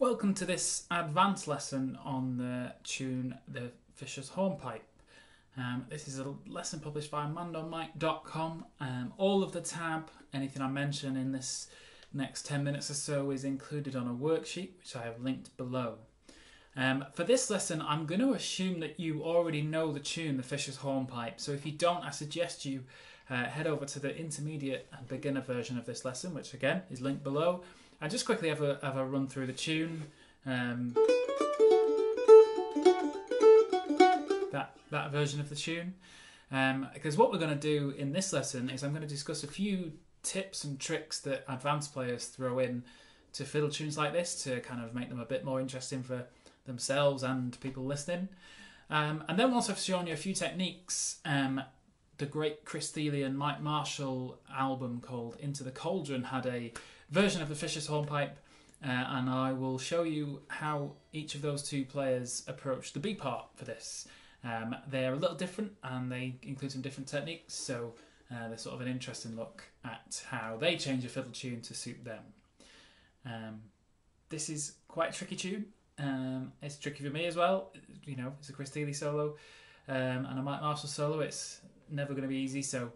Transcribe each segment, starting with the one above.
Welcome to this advanced lesson on the tune The Fisher's Hornpipe. This is a lesson published by Mandolin.com. All of the tab, anything I mention in this next 10 minutes or so is included on a worksheet which I have linked below. For this lesson I'm going to assume that you already know the tune The Fisher's Hornpipe, so if you don't I suggest you head over to the intermediate and beginner version of this lesson, which again is linked below. And just quickly have a run through the tune. That version of the tune. Because what we're going to do in this lesson is I'm going to discuss a few tips and tricks that advanced players throw in to fiddle tunes like this to kind of make them a bit more interesting for themselves and people listening. And then once I've shown you a few techniques, the great Chris Thile and Mike Marshall album called Into the Cauldron had a version of the Fisher's Hornpipe, and I will show you how each of those two players approach the B part for this. They're a little different and they include some different techniques, so there's sort of an interesting look at how they change a fiddle tune to suit them. This is quite a tricky tune. It's tricky for me as well. You know, it's a Chris Thile solo and a Mike Marshall solo. It's never going to be easy, so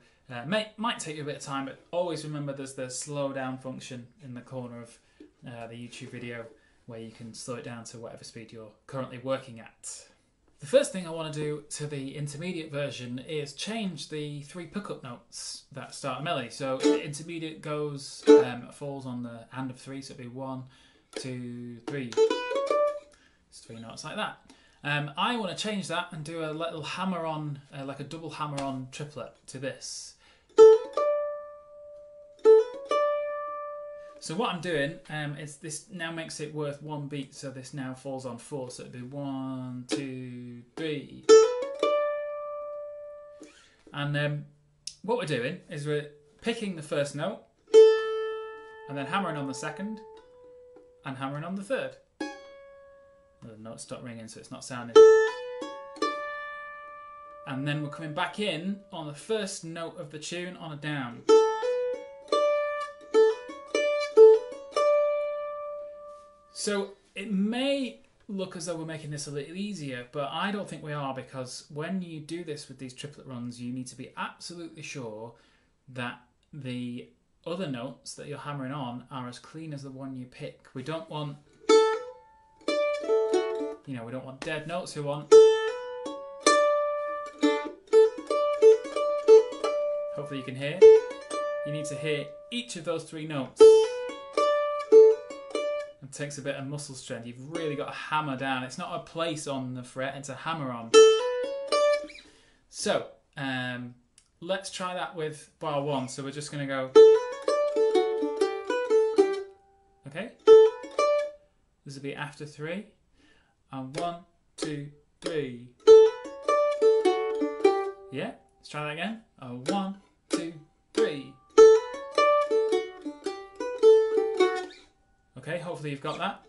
might take you a bit of time, but always remember there's the slow down function in the corner of the YouTube video where you can slow it down to whatever speed you're currently working at. The first thing I want to do to the intermediate version is change the three pick-up notes that start a melody. So the intermediate goes, falls on the hand of three, so it'll be 1, 2, 3. It's three notes like that. I want to change that and do a little hammer-on, like a double hammer-on triplet to this. So what I'm doing is this now makes it worth one beat, so this now falls on 4, so it'd be 1, 2, 3. And what we're doing is we're picking the first note and then hammering on the second and hammering on the third. The note stopped ringing, so it's not sounding. And then we're coming back in on the first note of the tune on a down. So it may look as though we're making this a little easier, but I don't think we are, because when you do this with these triplet runs, you need to be absolutely sure that the other notes that you're hammering on are as clean as the one you pick. We don't want, you know, we don't want dead notes. We want, hopefully you can hear. You need to hear each of those three notes. It takes a bit of muscle strength. You've really got to hammer down. It's not a place on the fret, it's a hammer on. So, let's try that with bar 1. So we're just going to go. Okay? This will be after 3. And 1, 2, 3. Yeah? Let's try that again. 1, 2, 3. Okay, hopefully you've got that.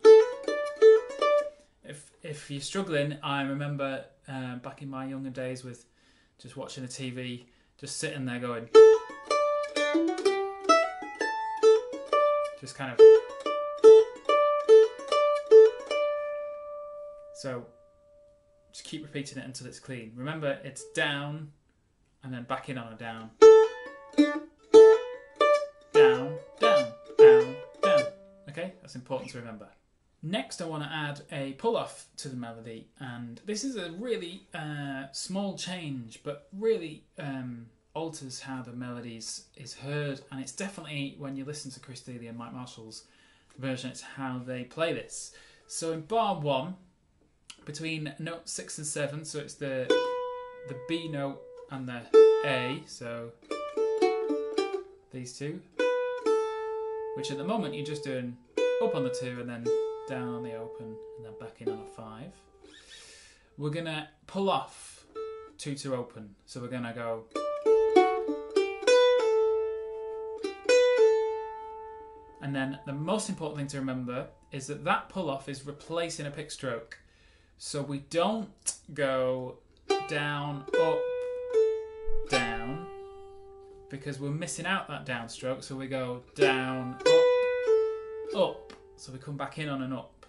If you're struggling, I remember back in my younger days with just watching the TV, just sitting there going, just kind of. So just keep repeating it until it's clean. Remember, it's down and then back in on a down. Down, down, down, down. Okay, that's important to remember. Next I want to add a pull-off to the melody, and this is a really small change, but really alters how the melody is heard, and it's definitely, when you listen to Chris Thile and Mike Marshall's version, it's how they play this. So in bar 1, between note 6 and 7, so it's the B note and the A, so these two, which at the moment you're just doing up on the 2 and then down on the open and then back in on a 5. We're going to pull off 2 to open, so we're going to go. And then the most important thing to remember is that that pull off is replacing a pick stroke. So we don't go down, up, down, because we're missing out that downstroke. So we go down, up, up. So we come back in on an up.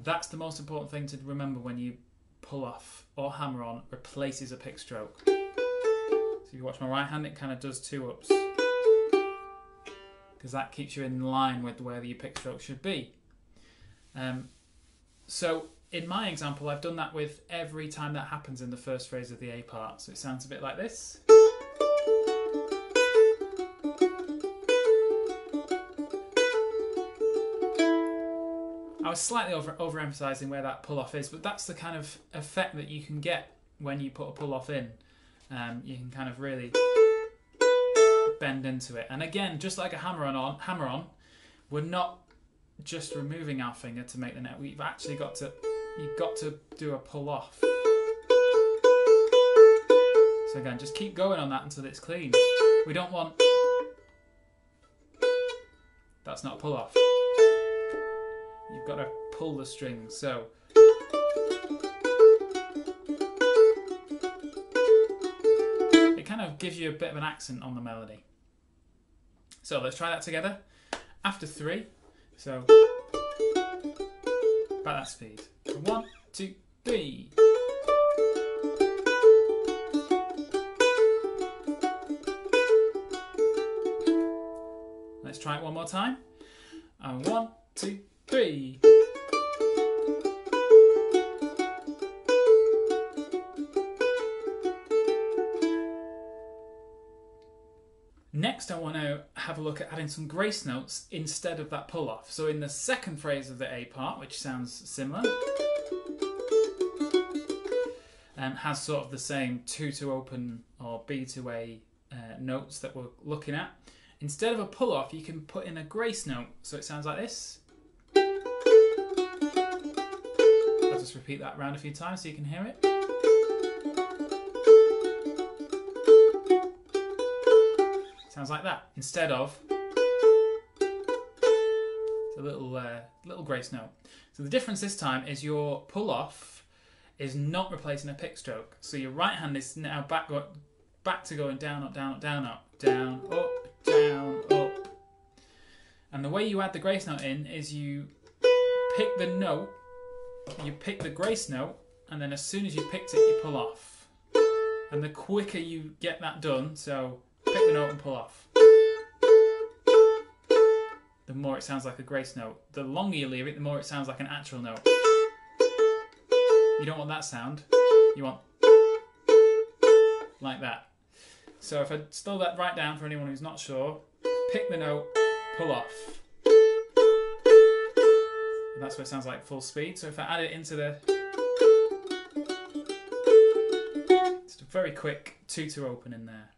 That's the most important thing to remember when you pull off or hammer on replaces a pick stroke. So if you watch my right hand, it kind of does 2 ups, because that keeps you in line with where your pick stroke should be. So in my example, I've done that with every time that happens in the first phrase of the A part. So it sounds a bit like this. I was slightly overemphasizing where that pull off is, but that's the kind of effect that you can get when you put a pull off in. You can kind of really bend into it. And again, just like a hammer on, we're not just removing our finger to make the note. You've got to do a pull off. So again, just keep going on that until it's clean. We don't want... That's not a pull off. You've got to pull the strings. So it kind of gives you a bit of an accent on the melody. So let's try that together. After 3, so about that speed. 1, 2, 3. Let's try it one more time. And 1, 2, 3. Next, I want to have a look at adding some grace notes instead of that pull off. So in the second phrase of the A part, which sounds similar, has sort of the same 2 to open or B to A notes that we're looking at. Instead of a pull off, you can put in a grace note. So it sounds like this. I'll just repeat that round a few times so you can hear it. Sounds like that. Instead of it's a little grace note. So the difference this time is your pull off is not replacing a pick stroke. So your right hand is now back to going down, up, down, up, down, up, down, up, down, up. And the way you add the grace note in is you pick the note, you pick the grace note, and then as soon as you picked it, you pull off. And the quicker you get that done, so pick the note and pull off, the more it sounds like a grace note. The longer you leave it, the more it sounds like an actual note. You don't want that sound. You want like that. So if I slow that right down for anyone who's not sure, pick the note, pull off. And that's what it sounds like full speed. So if I add it into the... It's a very quick 2 to open in there.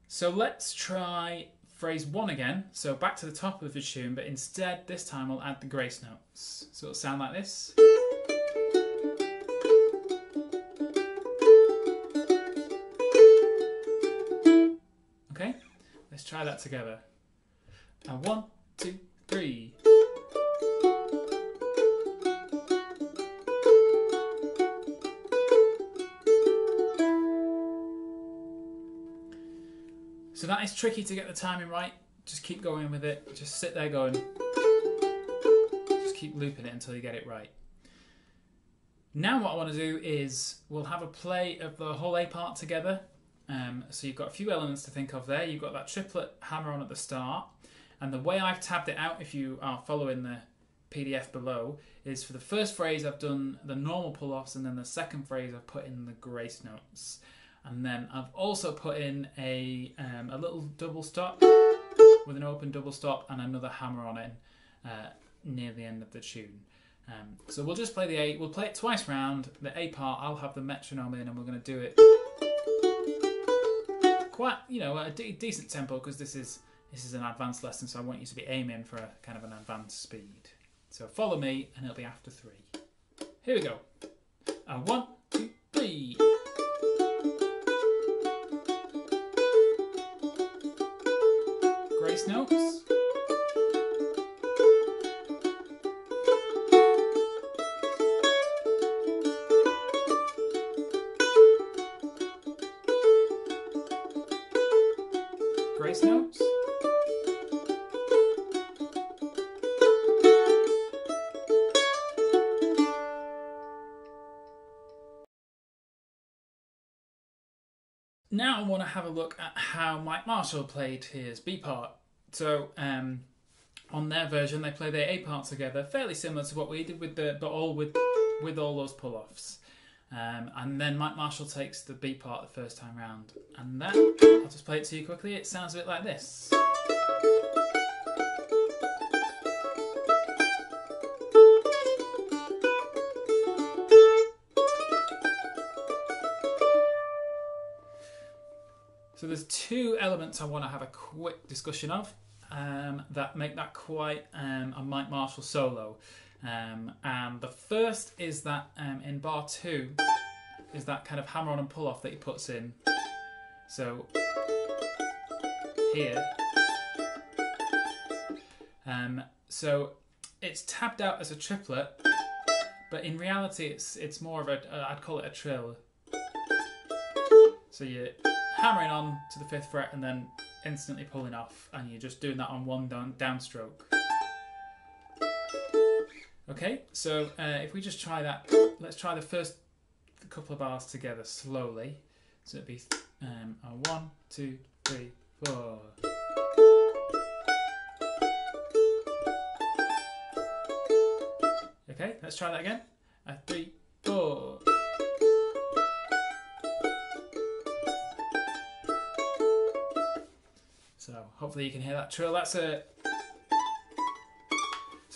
So let's try phrase 1 again. So back to the top of the tune, but instead this time we'll add the grace notes. So it'll sound like this. Okay, let's try that together. And 1, 2, 3. So that is tricky to get the timing right. Just keep going with it. Just sit there going. Just keep looping it until you get it right. Now what I want to do is we'll have a play of the whole A part together. So you've got a few elements to think of there. You've got that triplet hammer on at the start. And the way I've tabbed it out, if you are following the PDF below, is for the first phrase I've done the normal pull-offs, and then the second phrase I've put in the grace notes. And then I've also put in a little double stop with an open double stop and another hammer on it near the end of the tune. So we'll just play the A. We'll play it twice round. The A part, I'll have the metronome in, and we're going to do it quite, at a decent tempo, because this is an advanced lesson, so I want you to be aiming for a kind of an advanced speed. So follow me, and it'll be after 3. Here we go. 1, 2, 3. Grace notes. Grace notes. Now I want to have a look at how Mike Marshall played his B part. So on their version, they play their A part together, fairly similar to what we did but all with all those pull-offs. And then Mike Marshall takes the B part the first time round, and that, I'll just play it to you quickly. It sounds a bit like this. So there's two elements I want to have a quick discussion of that make that quite a Mike Marshall solo. And the first is that in bar 2 is that kind of hammer on and pull off that he puts in. So here, so it's tabbed out as a triplet, but in reality it's more of a I'd call it a trill. So you're hammering on to the 5th fret and then instantly pulling off, and you're just doing that on one downstroke. Okay, so if we just try that, let's try the first couple of bars together slowly. So it'd be 1, 2, 3, 4. Okay, let's try that again. 3, 4. So hopefully you can hear that trill. It's a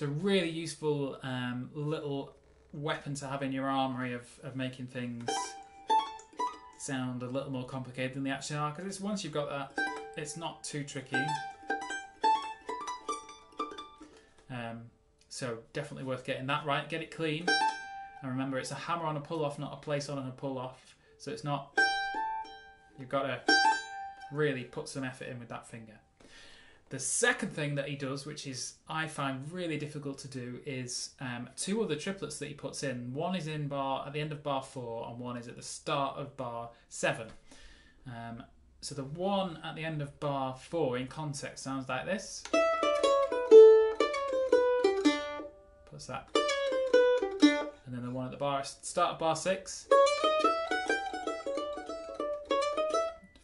really useful little weapon to have in your armoury of making things sound a little more complicated than they actually are, because once you've got that, it's not too tricky. So definitely worth getting that right, get it clean, and remember it's a hammer on a pull off, not a place on and a pull off, so it's not, you've got to really put some effort in with that finger. The second thing that he does, which is I find really difficult to do, is two other triplets that he puts in. One is at the end of bar 4, and one is at the start of bar 7. So the one at the end of bar 4 in context sounds like this. Plus that. And then the one at the start of bar 6.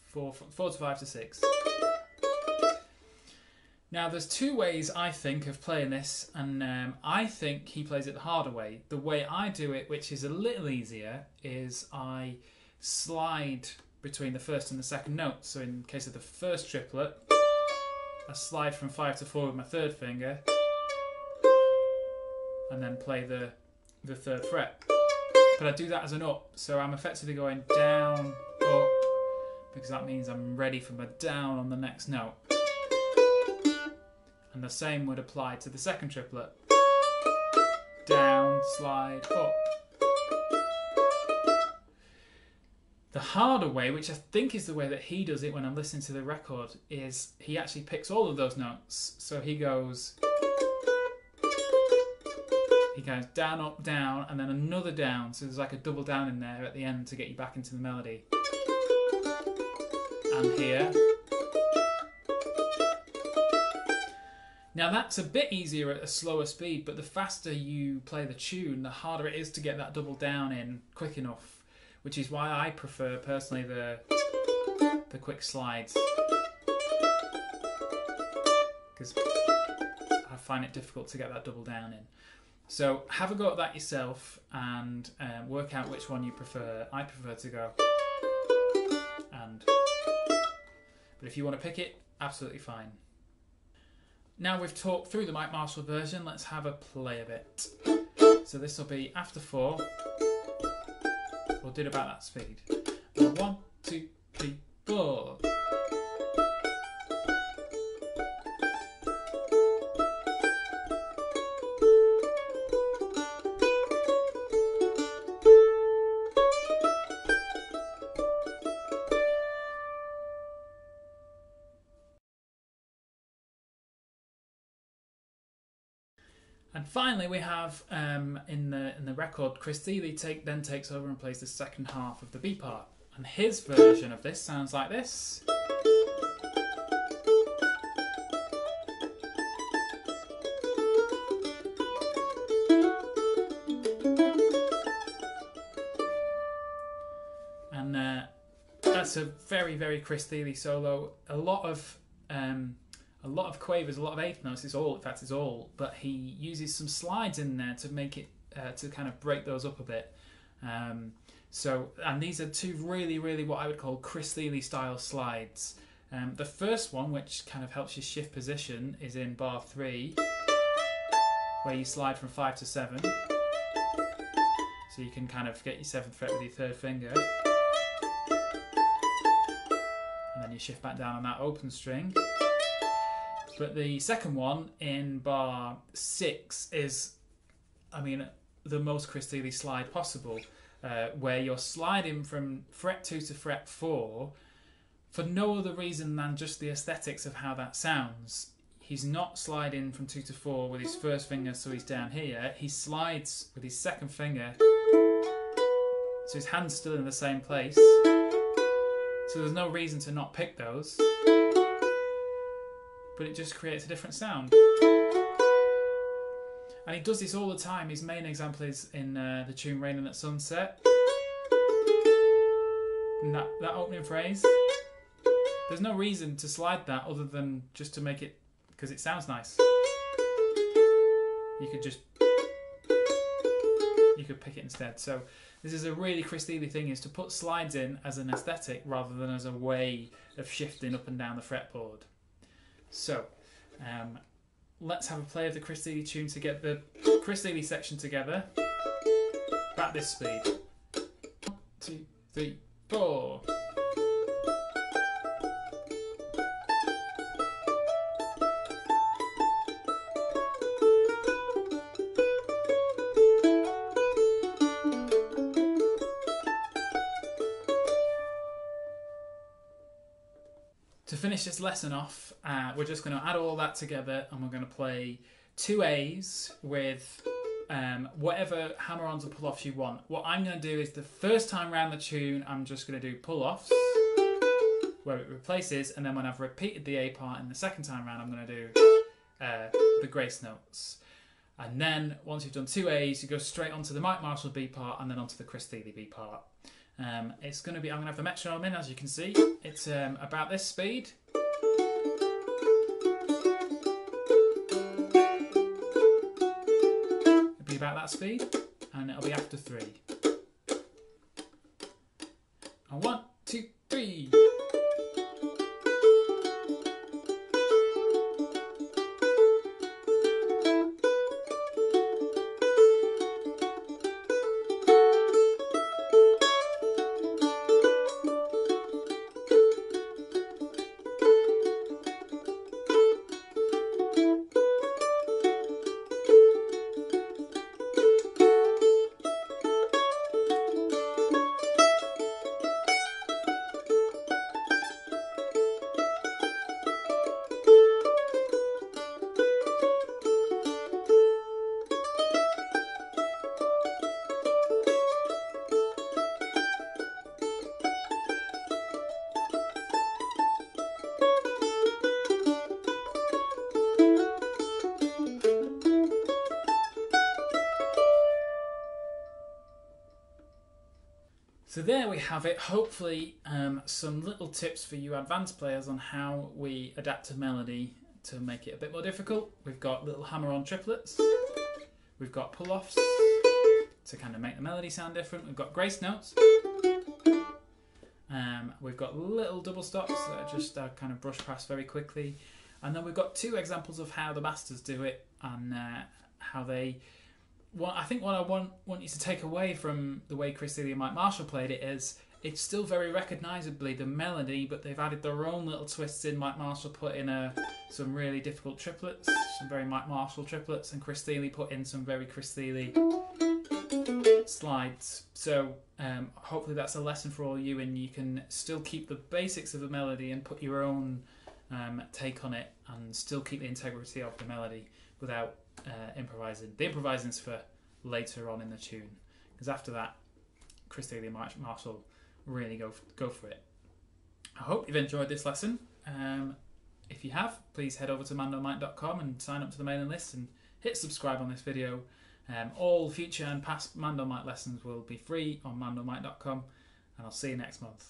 4 to 5 to 6. Now there's two ways I think of playing this, and I think he plays it the harder way. The way I do it, which is a little easier, is I slide between the first and the second note. So in case of the first triplet, I slide from 5 to 4 with my 3rd finger, and then play the 3rd fret. But I do that as an up, so I'm effectively going down, up, because that means I'm ready for my down on the next note. And the same would apply to the second triplet. Down, slide, up. The harder way, which I think is the way that he does it when I'm listening to the record, is he actually picks all of those notes. So he goes down, up, down, and then another down. So there's like a double down in there at the end to get you back into the melody. And here. Now that's a bit easier at a slower speed, but the faster you play the tune, the harder it is to get that double down in quick enough, which is why I prefer personally the quick slides, because I find it difficult to get that double down in. So have a go at that yourself and work out which one you prefer. I prefer to go and, but if you want to pick it, absolutely fine. Now we've talked through the Mike Marshall version, let's have a play of it. So this will be after 4. We'll do it about that speed. 1, 2, 3, 4. And finally, we have in the record, Chris Thile then takes over and plays the second half of the B part, and his version of this sounds like this. And that's a very, very Chris Thile solo. A lot of quavers, a lot of eighth notes. It's all, in fact, it's all. But he uses some slides in there to make it to kind of break those up a bit. And these are two really, really what I would call Chris Thile style slides. The first one, which kind of helps you shift position, is in bar 3, where you slide from 5 to 7. So you can kind of get your 7th fret with your 3rd finger. And then you shift back down on that open string. But the second one in bar 6 is, I mean, the most Chris Thile slide possible, where you're sliding from fret 2 to fret 4 for no other reason than just the aesthetics of how that sounds. He's not sliding from 2 to 4 with his first finger, so he's down here. He slides with his 2nd finger, so his hand's still in the same place. So there's no reason to not pick those, but it just creates a different sound. And he does this all the time. His main example is in the tune Raining at Sunset. And that opening phrase, there's no reason to slide that other than just to make it, because it sounds nice. You could pick it instead. So this is a really Chris Thile thing, is to put slides in as an aesthetic rather than as a way of shifting up and down the fretboard. So let's have a play of the Chris Thile tune to get the Chris Thile section together. At this speed. 1, 2, 3, 4. To finish this lesson off, we're just going to add all that together and we're going to play 2 A's with whatever hammer-ons or pull-offs you want. What I'm going to do is the first time round the tune, I'm just going to do pull-offs where it replaces, and then when I've repeated the A part in the second time round, I'm going to do the grace notes. And then once you've done 2 A's, you go straight onto the Mike Marshall B part and then onto the Chris Thile B part. It's going to be, I'm going to have the metronome in, as you can see. It's about this speed. It'll be about that speed, and it'll be after 3. And 1, 2, 3. So there we have it. Hopefully some little tips for you advanced players on how we adapt a melody to make it a bit more difficult. We've got little hammer-on triplets. We've got pull-offs to kind of make the melody sound different. We've got grace notes. We've got little double stops that are just kind of brush past very quickly. And then we've got 2 examples of how the masters do it and how they... Well, I think what I want you to take away from the way Chris Thile and Mike Marshall played it is it's still very recognisably the melody, but they've added their own little twists in. Mike Marshall put in some really difficult triplets, some very Mike Marshall triplets, and Chris Thile put in some very Chris Thile slides. So hopefully that's a lesson for all you, and you can still keep the basics of the melody and put your own take on it and still keep the integrity of the melody without improvising. The improvising's for later on in the tune, because after that Chris Thile and Marshall really go for it. I hope you've enjoyed this lesson. If you have, please head over to mandolin.com and sign up to the mailing list and hit subscribe on this video. All future and past Mandolin lessons will be free on mandolin.com, and I'll see you next month.